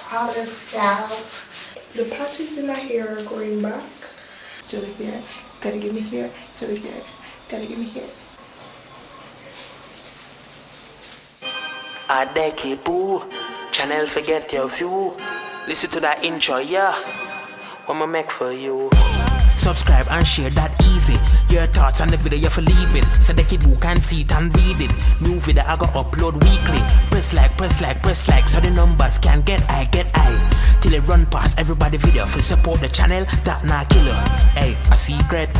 how to style. The patches in my hair are going back. Joli here, gotta give me here. Joli here, gotta give me here. Adekibu channel, forget your view. Listen to that intro, yeah. What I make for you. Subscribe and share that easy. Your thoughts on the video you're for leaving, so the kid who can see it and read it. New video I go upload weekly. Press like, so the numbers can get high. Till it run past everybody video. For support the channel, that not killer. Hey, a secret.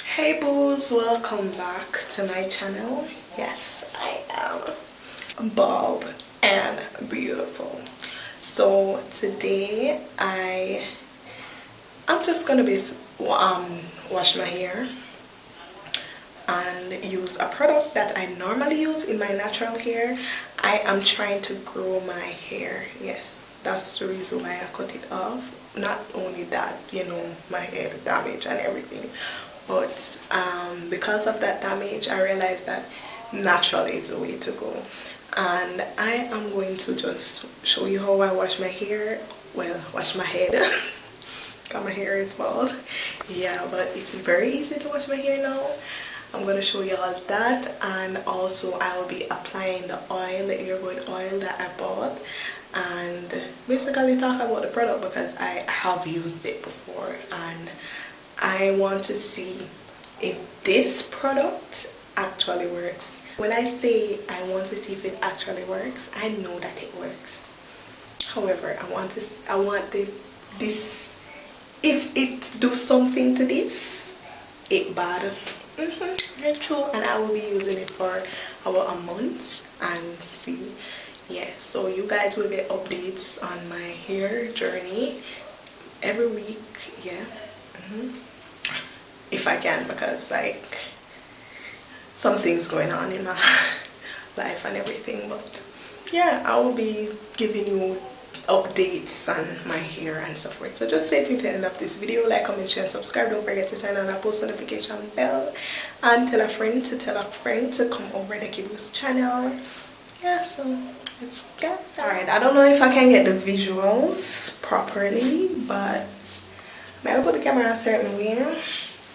Hey boos, welcome back to my channel. Yes, I am bald and beautiful. So today I'm just gonna wash my hair and use a product that I normally use in my natural hair. I am trying to grow my hair. Yes, that's the reason why I cut it off. Not only that, you know, my hair damage and everything, but because of that damage, I realized that natural is the way to go. And I am going to just show you how I wash my hair. Well, wash my head because my hair is bald. Yeah, but it's very easy to wash my hair now. I'm going to show you all that, and also I will be applying the oil, the hair oil that I bought, and basically talk about the product because I have used it before and I want to see if this product actually works. When I say I want to see if it actually works, I know that it works. However, I want this, if it do something to this, it bad. Very true. And I will be using it for about a month and see. Yeah, so you guys will get updates on my hair journey every week. Yeah. If I can, because like something's going on in my life and everything, but yeah, I will be giving you updates on my hair and so forth. So just stay tuned to the end of this video. Like, comment, share, subscribe. Don't forget to turn on that post notification bell and tell a friend to come over to Kibu's channel. Yeah, so let's get started. I don't know if I can get the visuals properly, but maybe put the camera a certain way.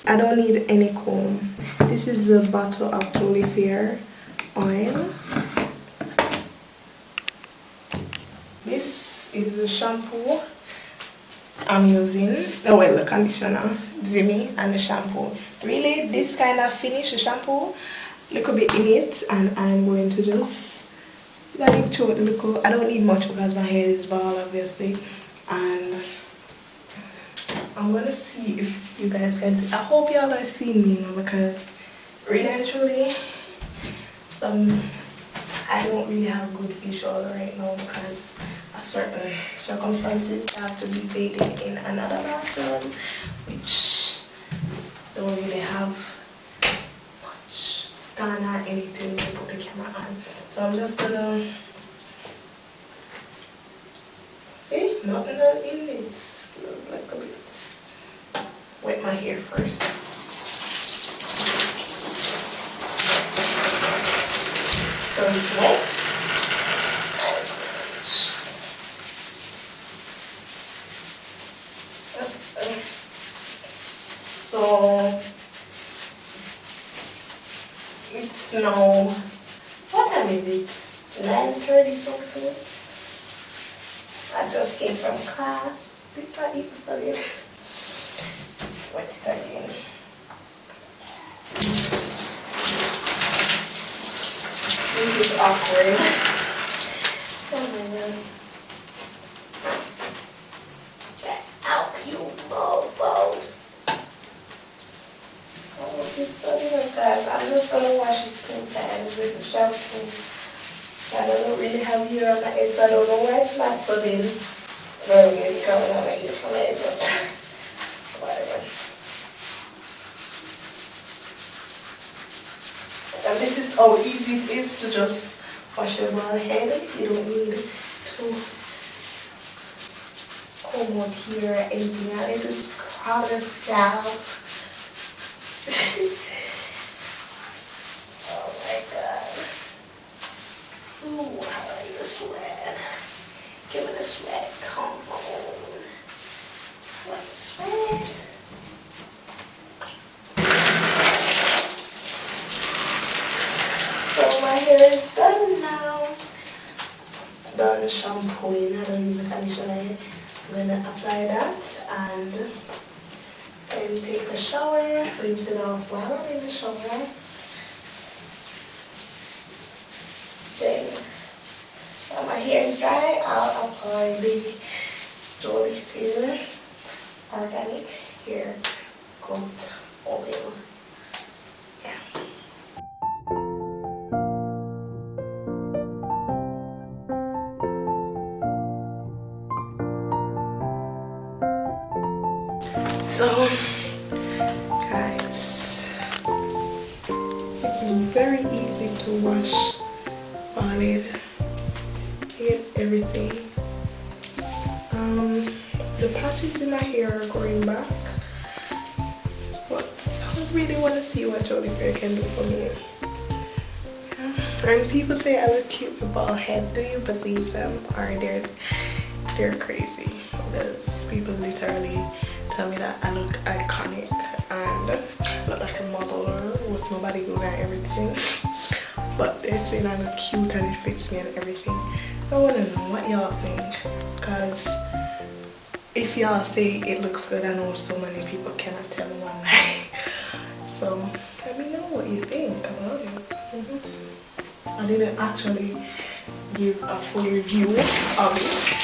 I don't need any comb. This is the bottle of Joli Faire oil. This is the shampoo I'm using. Oh well, the conditioner, Zimmy, and the shampoo. Really, this kind of finish, the shampoo, little bit in it, and I'm going to just let it through the little. I don't need much because my hair is bald, obviously, and I'm gonna see if you guys can see. I hope y'all are seeing me now, because really actually I don't really have good visual right now because of certain circumstances I have to be bathing in another bathroom, which don't really have much stand or anything to put the camera on. So I'm just gonna nothing in this, like a bit. Wet my hair first. So it's wet. So it's now, what time is it? 9:30 something. I just came from class. Did I eat studying? Wet it again. This is awkward. Oh my god. Get out, you mofo. I'm just gonna wash it 2 times with the shampoo. I don't really have hair on my head, so I don't know why it's not so thin. Well, maybe coming on my ear from my head, but whatever. And this is how easy it is to just wash your bald head. You don't need to comb out here or anything, and you just scrub the scalp. Oh my god. Ooh, how do I use sweat. Give me the sweat. Come on. Sweat, sweat. So my hair is done now. Done shampooing. I don't use the conditioner here. I'm gonna apply that and then take a shower. Rinse it off while I'm in the shower. Then when my hair is dry, I'll apply the Joli Faire organic hair growth oil. Yeah. So, guys, it's very easy to wash olive, get everything. The patches in my hair are growing back, but I really want to see what Joli Faire can do for me. And people say I look cute with bald head. Do you believe them, or they're crazy? Because people literally tell me that I look iconic and look like a model with my body going and everything. But they're saying I look cute and it fits me and everything. I want to know what y'all think, because if y'all say it looks good, I know so many people cannot tell one lie. So let me know what you think about it. I didn't actually give a full review of it.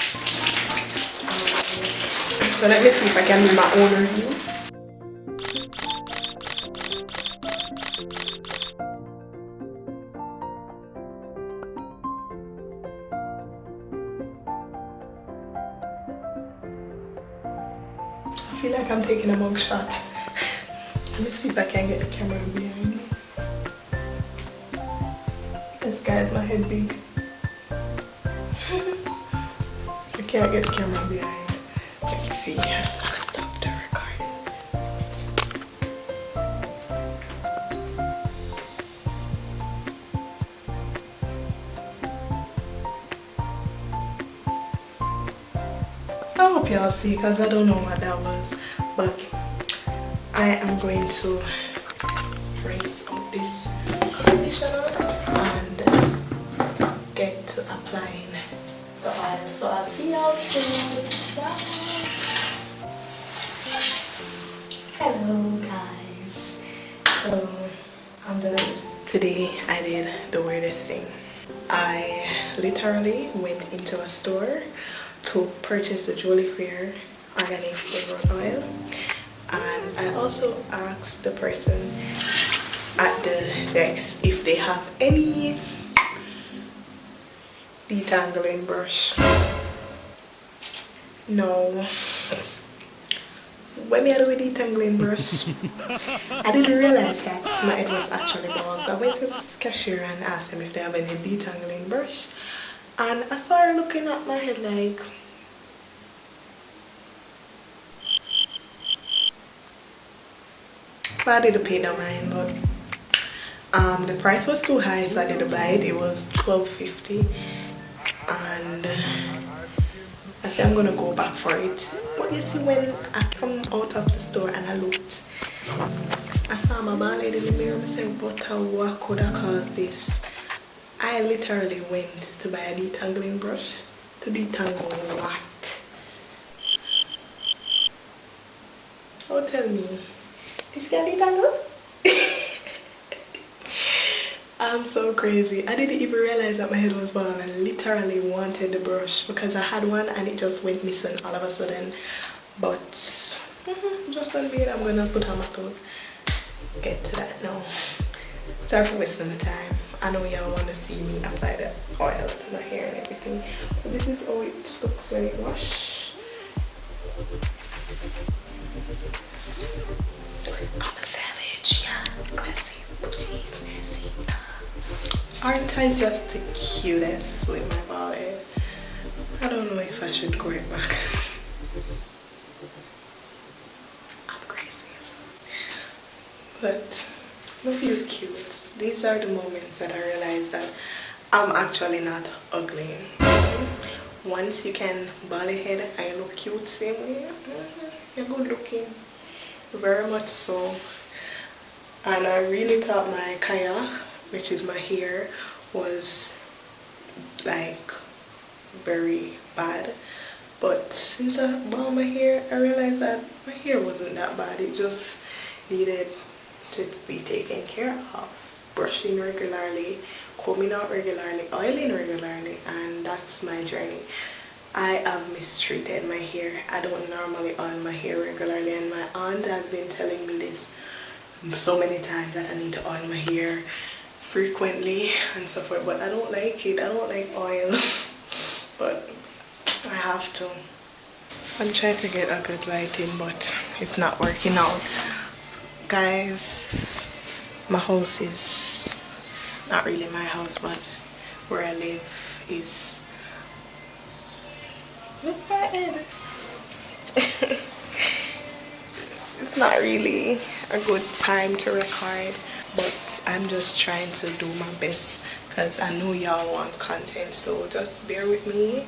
So let me see if I can do my own review. I feel like I'm taking a mug shot. Let me see if I can get the camera behind me. This guy's my head big. I can't get the camera behind. Let's see. I'll stop the recording. I hope y'all see, because I don't know what that was, but I am going to rinse out this conditioner and get to applying the oil. So I'll see y'all soon. Bye. Hello guys. So I'm done. Today I did the weirdest thing. I literally went into a store to purchase the Joli Faire organic flavored oil, and I also asked the person at the desk if they have any detangling brush. No. When I do a detangling brush, I didn't realize that my head was actually bald. So I went to the cashier and asked them if they have any detangling brush, and I saw her looking at my head like, I didn't pay no mind, but the price was too high, so I didn't buy it. It was $12.50, and I said I'm gonna go back for it. But you see, when I come out of the store and I looked, I saw my bald head in the mirror. I said, what could have caused this? I literally went to buy a detangling brush. To detangle what? Oh, tell me, this can detangle? I'm so crazy. I didn't even realize that my head was bald. I literally wanted the brush because I had one and it just went missing all of a sudden. But just on me, I'm gonna put on my clothes. Get to that now. Sorry for wasting the time. I know y'all want to see me apply the oil to my hair and everything, but this is how it looks when it wash. I'm a savage, yeah. Classy, please, messy. Aren't I just the cutest with my bald head? I don't know if I should grow it back. I'm crazy. But I feel cute. These are the moments that I realize that I'm actually not ugly. Once you can bald head, I look cute same way. You're good looking, very much so. And I really thought my kaya, which is my hair, was like very bad, but since I bought my hair, I realized that my hair wasn't that bad. It just needed to be taken care of, brushing regularly, combing out regularly, oiling regularly, and that's my journey. I have mistreated my hair. I don't normally oil my hair regularly, and my aunt has been telling me this so many times that I need to oil my hair frequently and so forth, but I don't like it. I don't like oil. But I have to. I'm trying to get a good lighting, but it's not working out. Guys, my house is not really my house, but where I live is, look my head. It's not really a good time to record, but I'm just trying to do my best because I know y'all want content, so just bear with me.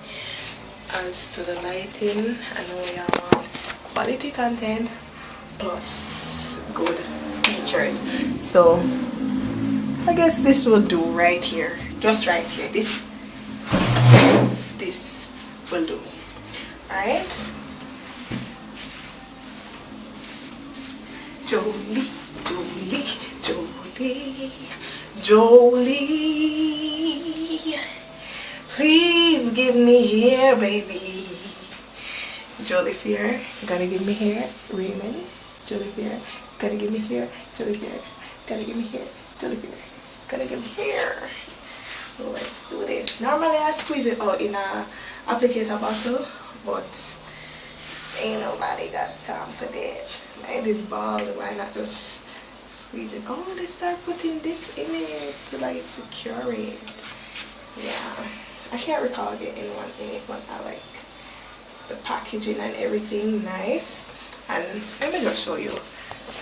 As to the lighting, I know y'all want quality content plus good features, so I guess this will do right here, just right here. This will do. Alright, Joli, Joli, Joli, Joli, please give me hair, baby. Joli Faire, gotta give me hair. Raymond, Joli Faire, gotta give me hair. Joli Faire, gotta give me hair. Joli Faire, gotta give me hair. So let's do this. Normally I squeeze it out in a applicator bottle, but ain't nobody got time for that. Mine is bald, why not just squeeze it? Oh, they start putting this in it to like secure it. Yeah, I can't recall getting one in it, but I like the packaging and everything nice. And let me just show you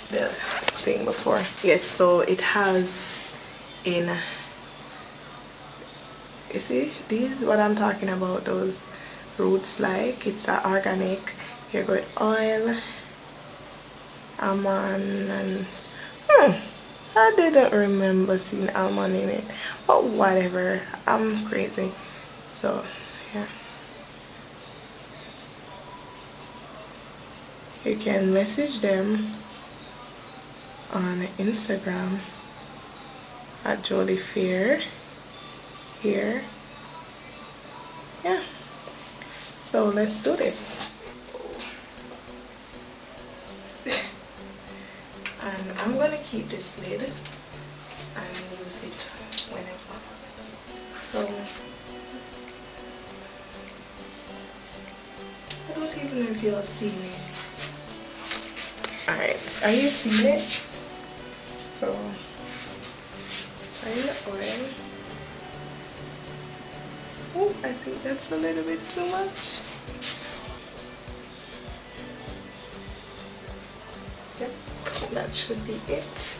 the thing before. Yes, so it has in, you see, this is what I'm talking about, those roots, like it's an organic hair growth oil, almond, and I didn't remember seeing almond in it, but whatever, I'm crazy. So yeah, you can message them on Instagram at Joli Faire here. Yeah, so let's do this. And I'm gonna keep this lid and use it whenever. So I don't even know if you're seeing it. Alright, are you seeing it? So try the oil. Oh, I think that's a little bit too much. Yep, that should be it.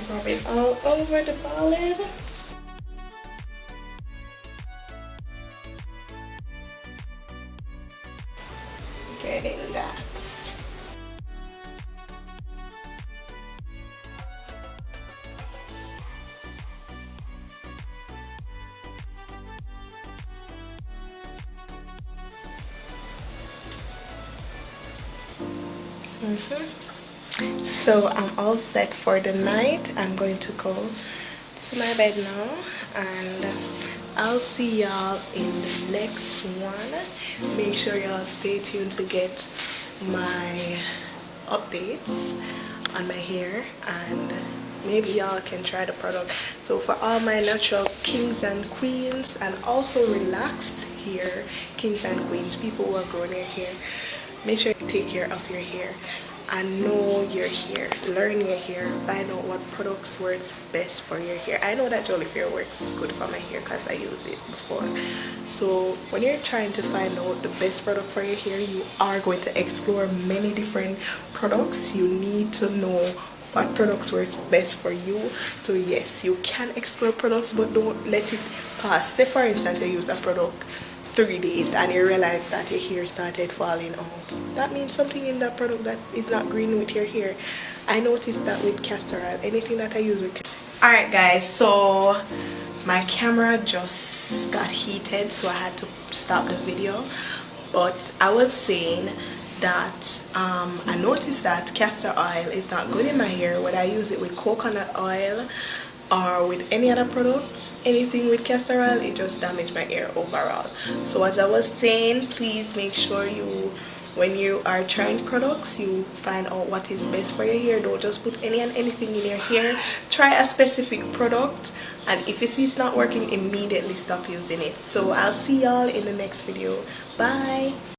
Rub it all over the ballad. Getting that. So I'm all set for the night. I'm going to go to my bed now, and I'll see y'all in the next one. Make sure y'all stay tuned to get my updates on my hair, and maybe y'all can try the product. So for all my natural kings and queens, and also relaxed hair kings and queens, people who are growing their hair, make sure you take care of your hair. and know your hair, learn your hair, find out what products works best for your hair. I know that Joli Faire works good for my hair because I used it before. So when you're trying to find out the best product for your hair, you are going to explore many different products. You need to know what products works best for you. So yes, you can explore products, but don't let it pass. Say for instance you use a product 3 days and you realize that your hair started falling out. That means something in that product that is not green with your hair. I noticed that with castor oil, anything that I use with castor. Alright guys, so my camera just got heated, so I had to stop the video. But I was saying that I noticed that castor oil is not good in my hair, whether I use it with coconut oil or with any other product. Anything with castor oil, it just damaged my hair overall. So as I was saying, please make sure you, when you are trying products, you find out what is best for your hair. Don't just put any and anything in your hair. Try a specific product, and if you see it's not working, immediately stop using it. So I'll see y'all in the next video. Bye.